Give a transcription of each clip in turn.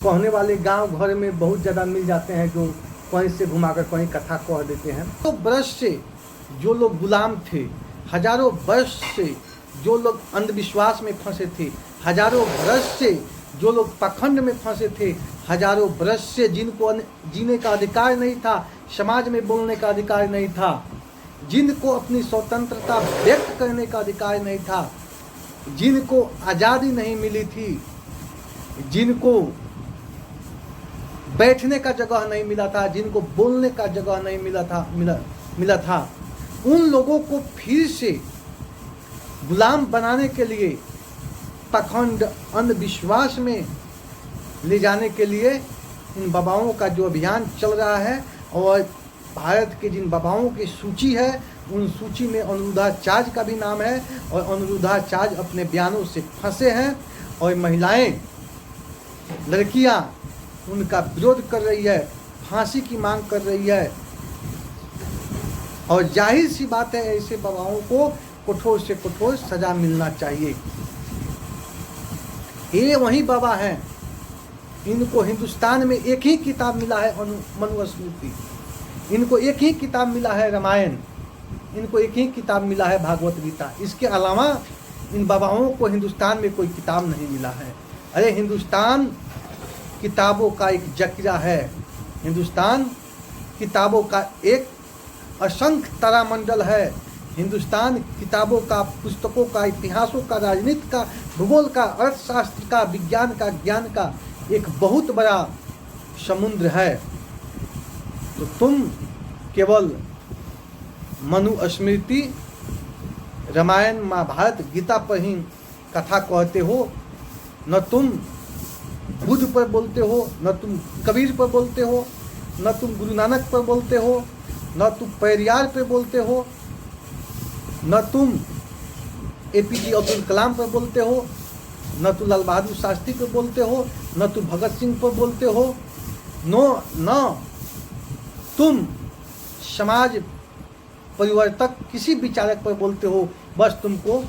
कहने वाले गांव घर में बहुत ज़्यादा मिल जाते हैं, जो कहीं से घुमाकर कहीं कथा कह देते हैं। तो वर्ष से जो लोग गुलाम थे, हजारों वर्ष से जो लोग अंधविश्वास में फंसे थे, हजारों वर्ष से जो लोग पाखंड में फंसे थे, हजारों वर्ष से जिनको जीने का अधिकार नहीं था, समाज में बोलने का अधिकार नहीं था, जिनको अपनी स्वतंत्रता व्यक्त करने का अधिकार नहीं था, जिनको आज़ादी नहीं मिली थी, जिनको बैठने का जगह नहीं मिला था, जिनको बोलने का जगह नहीं मिला था, उन लोगों को फिर से गुलाम बनाने के लिए, पाखंड अंधविश्वास में ले जाने के लिए इन बाबाओं का जो अभियान चल रहा है, और भारत के जिन बाबाओं की सूची है, उन सूची में अनिरुद्धाचार्य का भी नाम है, और अनिरुद्धाचार्य अपने बयानों से फंसे हैं, और महिलाएं, लड़कियां उनका विरोध कर रही है, फांसी की मांग कर रही है। और जाहिर सी बात है, ऐसे बाबाओं को कठोर से कठोर सजा मिलना चाहिए। ये वही बाबा हैं, इनको हिंदुस्तान में एक ही किताब मिला है मनुस्मृति, इनको एक ही किताब मिला है रामायण, इनको एक ही किताब मिला है भागवत गीता। इसके अलावा इन बाबाओं को हिंदुस्तान में कोई किताब नहीं मिला है। अरे हिंदुस्तान किताबों का एक जकीरा है, हिंदुस्तान किताबों का एक असंख्य तारामंडल है, हिंदुस्तान किताबों का, पुस्तकों का, इतिहासों का, राजनीति का, भूगोल का, अर्थशास्त्र का, विज्ञान का, ज्ञान का एक बहुत बड़ा समुद्र है। तो तुम केवल मनुस्मृति, रामायण, महाभारत, गीता पर ही कथा कहते हो, न तुम बुद्ध पर बोलते हो, न तुम कबीर पर बोलते हो, न तुम गुरु नानक पर बोलते हो, न तुम पेरियार पर बोलते हो, न तुम APJ अब्दुल कलाम पर बोलते हो, न तुम लाल बहादुर शास्त्री पर बोलते हो, न तुम भगत सिंह पर बोलते हो, न तुम समाज परिवर्तक किसी विचारक पर बोलते हो। बस तुमको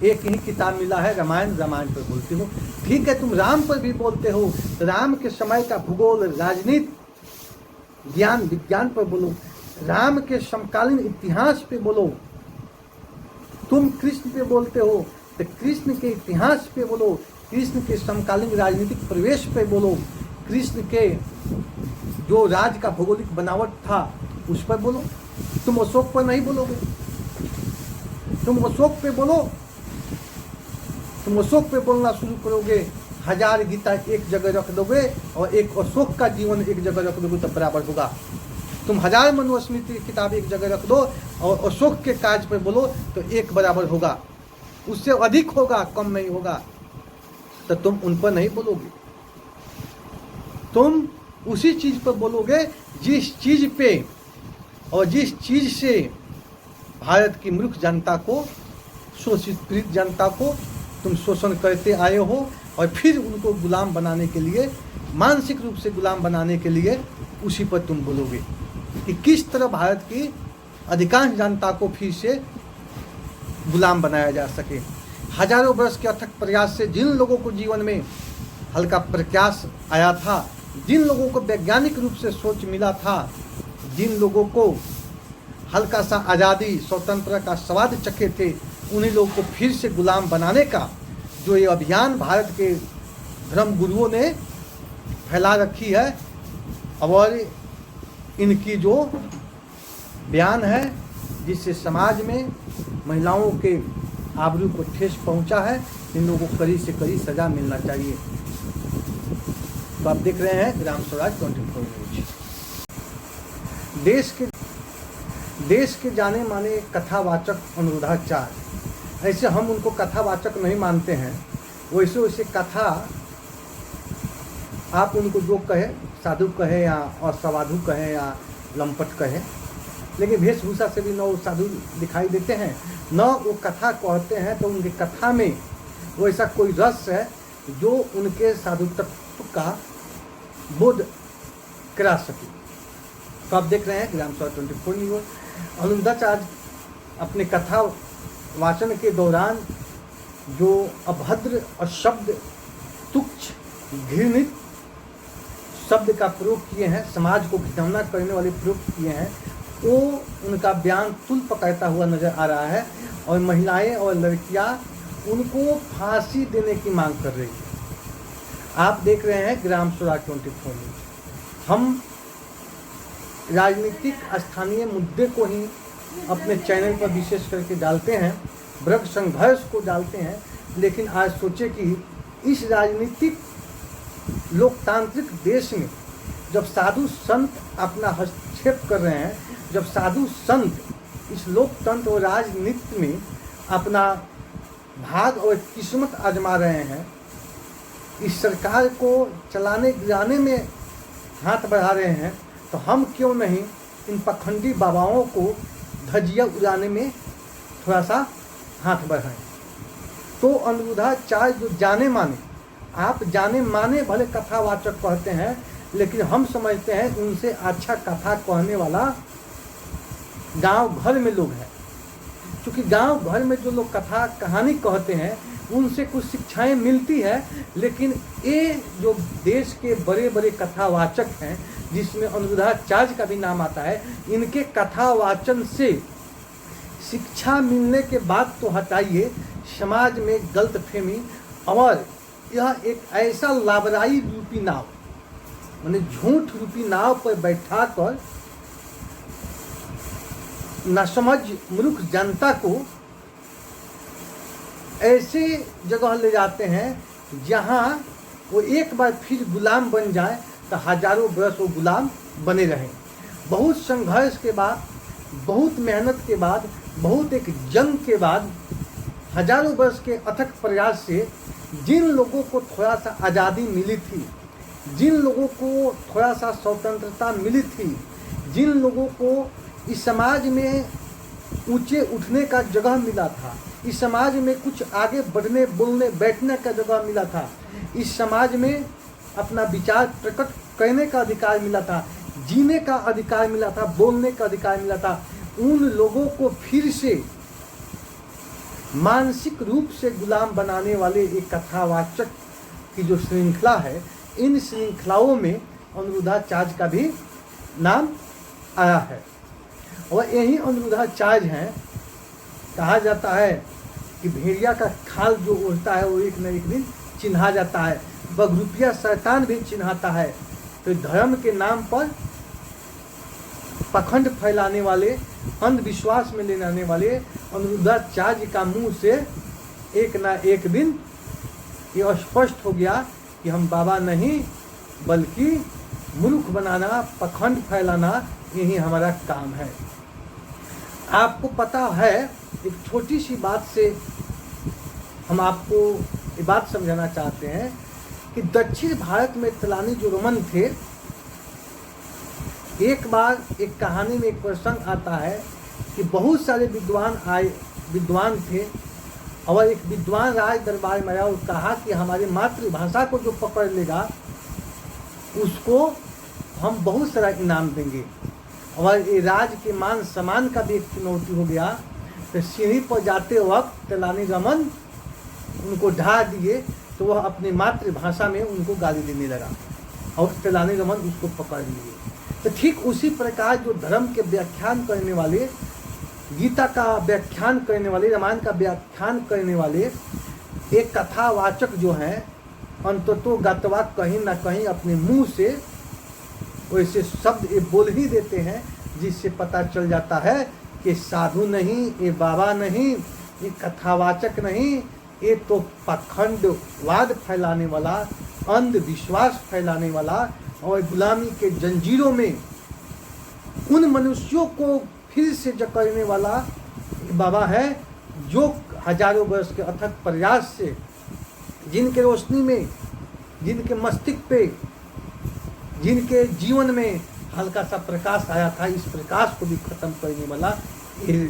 एक ही किताब मिला है रामायण, रामायण पर बोलते हो। ठीक है, तुम राम पर भी बोलते हो, तो राम के समय का भूगोल, राजनीति, ज्ञान, विज्ञान पर बोलो, राम के समकालीन इतिहास पे बोलो। तुम कृष्ण पे बोलते हो तो कृष्ण के इतिहास पे बोलो, कृष्ण के समकालीन राजनीतिक प्रवेश पे बोलो, कृष्ण के जो राज का भौगोलिक बनावट था उस पर बोलो। तुम अशोक पर नहीं बोलोगे, तुम अशोक पे बोलो, तुम अशोक पे बोलना शुरू करोगे, 1000 गीता एक जगह रख दोगे और एक अशोक का जीवन एक जगह रख दोगे तो बराबर होगा। तुम 1000 मनुस्मृति की किताब एक जगह रख दो और अशोक के काज पे बोलो तो एक बराबर होगा, उससे अधिक होगा, कम नहीं होगा। तो तुम उन पर नहीं बोलोगे, तुम उसी चीज पर बोलोगे जिस चीज पे और जिस चीज से भारत की मूर्ख जनता को, शोषित पीड़ित जनता को तुम शोषण करते आए हो, और फिर उनको गुलाम बनाने के लिए, मानसिक रूप से गुलाम बनाने के लिए उसी पर तुम बोलोगे कि किस तरह भारत की अधिकांश जनता को फिर से गुलाम बनाया जा सके। हजारों वर्ष के अथक प्रयास से जिन लोगों को जीवन में हल्का प्रयास आया था, जिन लोगों को वैज्ञानिक रूप से सोच मिला था, जिन लोगों को हल्का सा आज़ादी, स्वतंत्रता का स्वाद चखे थे, उन्हीं लोगों को फिर से गुलाम बनाने का जो ये अभियान भारत के धर्म गुरुओं ने फैला रखी है, और इनकी जो बयान है जिससे समाज में महिलाओं के आबरू को ठेस पहुंचा है, इन लोगों को कड़ी से कड़ी सजा मिलना चाहिए। तो आप देख रहे हैं ग्राम स्वराज 24 न्यूज। देश के जाने माने कथावाचक अनिरुद्धाचार्य, ऐसे हम उनको कथावाचक नहीं मानते हैं, वैसे वैसे कथा आप उनको जो कहे, साधु कहे या असाधु कहे या लंपट कहे, लेकिन वेशभूषा से भी न वो साधु दिखाई देते हैं, न वो कथा कहते हैं, तो उनकी कथा में वो ऐसा कोई रस है जो उनके साधुत्व का बोध करा सके। तो आप देख रहे हैं ग्राम स्वराज 24 न्यूज। अनिरुद्धाचार्य अपने कथा वाचन के दौरान जो अभद्र, अशब्द, तुच्छ, घृणित शब्द का प्रयोग किए हैं, समाज को घिनौना करने वाले प्रयोग किए हैं, वो उनका बयान तुल पकड़ता हुआ नजर आ रहा है। और महिलाएं और लड़कियां उनको फांसी देने की मांग कर रही है। आप देख रहे हैं ग्राम स्वराज 24 में हम राजनीतिक स्थानीय मुद्दे को ही अपने चैनल पर विशेष करके डालते हैं, वर्ग संघर्ष को डालते हैं, लेकिन आज सोचे कि इस राजनीतिक लोकतांत्रिक देश में जब साधु संत अपना हस्तक्षेप कर रहे हैं, जब साधु संत इस लोकतंत्र और राजनीति में अपना भाग और किस्मत आजमा रहे हैं, इस सरकार को चलाने गिराने में हाथ बढ़ा रहे हैं, तो हम क्यों नहीं इन पखंडी बाबाओं को धजिया उड़ाने में थोड़ा सा हाथ बढ़ाएं। तो अनिरुद्धाचार्य जो जाने माने, आप जाने माने भले कथावाचक कहते हैं, लेकिन हम समझते हैं उनसे अच्छा कथा कहने वाला गांव घर में लोग हैं। क्योंकि गांव घर में जो लोग कथा कहानी कहते हैं उनसे कुछ शिक्षाएं मिलती है, लेकिन ये जो देश के बड़े बड़े कथावाचक हैं, जिसमें अनिरुद्धाचार्य का भी नाम आता है, इनके कथावाचन से शिक्षा मिलने के बाद तो हटाइए, समाज में गलतफहमी और यह एक ऐसा लाबराई रूपी नाव, माने झूठ रूपी नाव पर बैठाकर नासमझ मूर्ख जनता को ऐसे जगह ले जाते हैं जहां वो एक बार फिर गुलाम बन जाए तो हजारों वर्ष वो गुलाम बने रहें। बहुत संघर्ष के बाद, बहुत मेहनत के बाद, बहुत एक जंग के बाद, हजारों वर्ष के अथक प्रयास से जिन लोगों को थोड़ा सा आज़ादी मिली थी, जिन लोगों को थोड़ा सा स्वतंत्रता मिली थी, जिन लोगों को इस समाज में ऊंचे उठने का जगह मिला था, इस समाज में कुछ आगे बढ़ने बोलने बैठने का जगह मिला था, इस समाज में अपना विचार प्रकट करने का अधिकार मिला था, जीने का अधिकार मिला था, बोलने का अधिकार मिला था, उन लोगों को फिर से मानसिक रूप से गुलाम बनाने वाले एक कथावाचक की जो श्रृंखला है, इन श्रृंखलाओं में अनिरुद्धाचार्य का भी नाम आया है। और यही अनिरुद्धाचार्य हैं, कहा जाता है कि भेड़िया का खाल जो उड़ता है वो एक न एक दिन चिन्हा जाता है, बगरुपिया शैतान भी चिन्हाता है। तो धर्म के नाम पर पखंड फैलाने वाले, अंधविश्वास में ले आने वाले अनिरुद्धाचार्य का मुंह से एक ना एक दिन ये स्पष्ट हो गया कि हम बाबा नहीं बल्कि मूर्ख बनाना, पखंड फैलाना, यही हमारा काम है। आपको पता है, एक छोटी सी बात से हम आपको ये बात समझाना चाहते हैं कि दक्षिण भारत में तलानी जो रमन थे, एक बार एक कहानी में एक प्रसंग आता है कि बहुत सारे विद्वान थे और एक विद्वान राज दरबार में आया और कहा कि हमारी मातृभाषा को जो पकड़ लेगा उसको हम बहुत सारा इनाम देंगे। और ये राज के मान सम्मान का भी एक चुनौती हो गया। तो सीढ़ी पर जाते वक्त तलानी रमन उनको ढा दिए तो वह अपनी मातृभाषा में उनको गाली देने लगा और तलानी रमन उसको पकड़ लिए। तो ठीक उसी प्रकार जो धर्म के व्याख्यान करने वाले, गीता का व्याख्यान करने वाले, रामायण का व्याख्यान करने वाले एक कथावाचक जो हैं, अंततो गतवा कहीं ना कहीं अपने मुंह से वैसे शब्द ये बोल ही देते हैं जिससे पता चल जाता है कि साधु नहीं, ये बाबा नहीं, ये कथावाचक नहीं, ये तो पखंडवाद फैलाने वाला, अंधविश्वास फैलाने वाला और गुलामी के जंजीरों में उन मनुष्यों को फिर से जकड़ने वाला बाबा है, जो हजारों वर्ष के अथक प्रयास से, जिनके रोशनी में, जिनके मस्तिष्क पे, जिनके जीवन में हल्का सा प्रकाश आया था, इस प्रकाश को भी खत्म करने वाला ये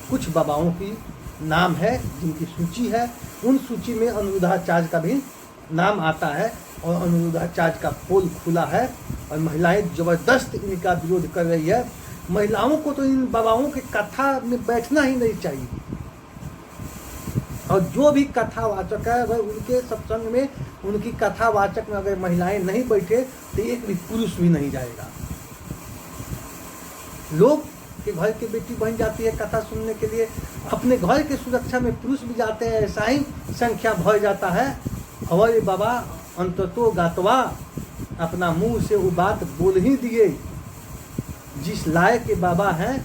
कुछ बाबाओं की नाम है, जिनकी सूची है। उन सूची में अनिरुद्धाचार्य का भी नाम आता है और अनिरुद्धाचार्य का पोल खुला है और महिलाएं जबरदस्त इनका विरोध कर रही है। महिलाओं को तो इन बाबाओं की कथा में बैठना ही नहीं चाहिए और जो भी कथावाचक है वह उनके सत्संग में उनकी कथावाचक में अगर महिलाएं नहीं बैठे तो एक भी पुरुष भी नहीं जाएगा। लोग के घर की बेटी बन जाती है कथा सुनने के लिए, अपने घर की सुरक्षा में पुरुष भी जाते हैं, ऐसा ही संख्या बढ़ जाता है। और बाबा अंततो गातवा अपना मुंह से वो बात बोल ही दिए, जिस लायक के बाबा हैं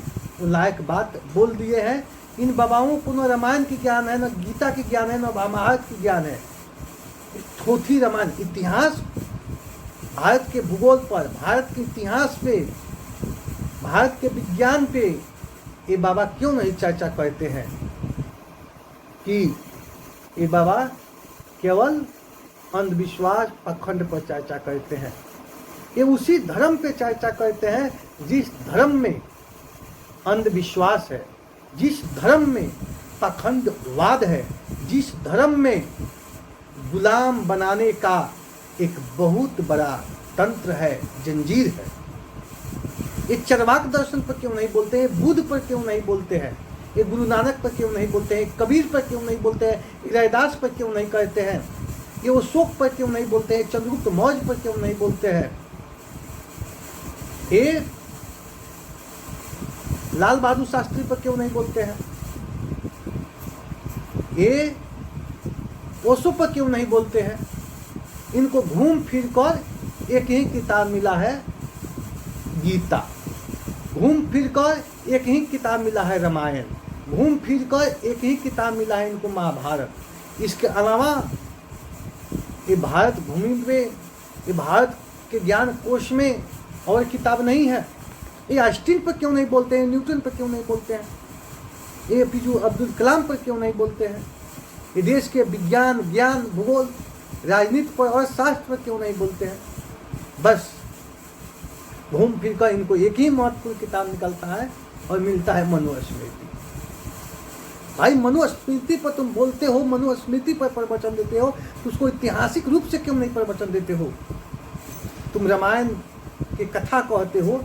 वो लायक बात बोल दिए हैं। इन बाबाओं को न रामायण की ज्ञान है, न गीता की ज्ञान है, न महाभारत की ज्ञान है। थोथी रामायण इतिहास, भारत के भूगोल पर, भारत के इतिहास पे, भारत के विज्ञान पे ये बाबा क्यों नहीं चर्चा करते हैं कि ये बाबा केवल अंधविश्वास पखंड पर चर्चा करते हैं। ये उसी धर्म पे चर्चा करते हैं जिस धर्म में अंधविश्वास है, जिस धर्म में पखंडवाद है, जिस धर्म में गुलाम बनाने का एक बहुत बड़ा तंत्र है, जंजीर है। ये चरवाक दर्शन पर क्यों नहीं बोलते हैं, बुद्ध पर क्यों नहीं बोलते हैं, ये गुरु नानक पर क्यों नहीं बोलते हैं, कबीर पर क्यों नहीं बोलते हैं, रैदास पर क्यों नहीं कहते हैं, ये अशोक पर क्यों नहीं बोलते हैं, चंद्रगुप्त मौर्य पर क्यों नहीं बोलते हैं, ये लाल बहादुर शास्त्री पर क्यों नहीं बोलते हैं, ये ओशो पर क्यों नहीं बोलते हैं। इनको घूम फिर कर एक ही किताब मिला है गीता, घूम फिर कर एक ही किताब मिला है रामायण, घूम फिर कर एक ही किताब मिला है इनको महाभारत। इसके अलावा ये भारत भूमि में, ये भारत के ज्ञान कोश में और किताब नहीं है। ये आइंस्टीन पर क्यों नहीं बोलते हैं, न्यूटन पर क्यों नहीं बोलते हैं, ये APJ अब्दुल कलाम पर क्यों नहीं बोलते हैं, ये देश के विज्ञान, ज्ञान, भूगोल, राजनीति पर और शास्त्र पर क्यों नहीं बोलते हैं। बस घूम फिर कर इनको एक ही महत्वपूर्ण किताब निकलता है और मिलता है मनुस्मृति। भाई मनुस्मृति पर तुम बोलते हो, मनुस्मृति पर प्रवचन देते हो, तो उसको ऐतिहासिक रूप से क्यों नहीं प्रवचन देते हो। तुम रामायण की कथा कहते हो,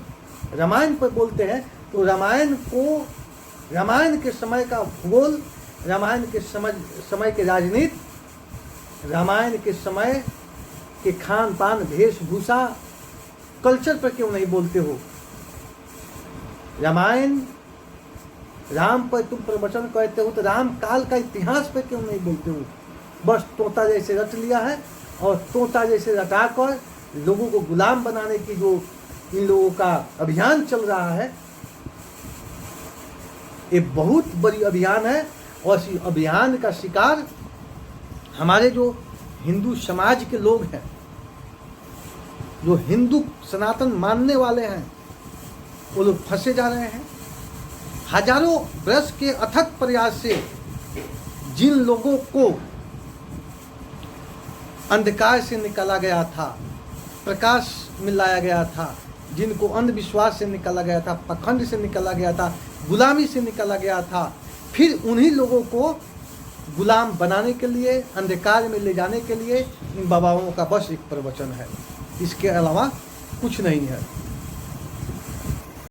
रामायण पर बोलते हैं, तो रामायण को, रामायण के समय का भूगोल, रामायण के समय के राजनीति, रामायण के समय के खान पान, वेशभूषा, कल्चर पर क्यों नहीं बोलते हो। रामायण, राम पर तुम प्रवचन कहते हो, तो राम काल का इतिहास पर क्यों नहीं बोलते हो। बस तोता जैसे रट लिया है और तोता जैसे रटाकर लोगों को गुलाम बनाने की जो इन लोगों का अभियान चल रहा है, ये बहुत बड़ी अभियान है। और इस अभियान का शिकार हमारे जो हिंदू समाज के लोग हैं, जो हिंदू सनातन मानने वाले हैं, वो लोग फंसे जा रहे हैं। हजारों वर्ष के अथक प्रयास से जिन लोगों को अंधकार से निकाला गया था, प्रकाश में लाया गया था, जिनको अंधविश्वास से निकाला गया था, पखंड से निकाला गया था, गुलामी से निकाला गया था, फिर उन्हीं लोगों को गुलाम बनाने के लिए, अंधकार में ले जाने के लिए इन बाबाओं का बस एक प्रवचन है, इसके अलावा कुछ नहीं है।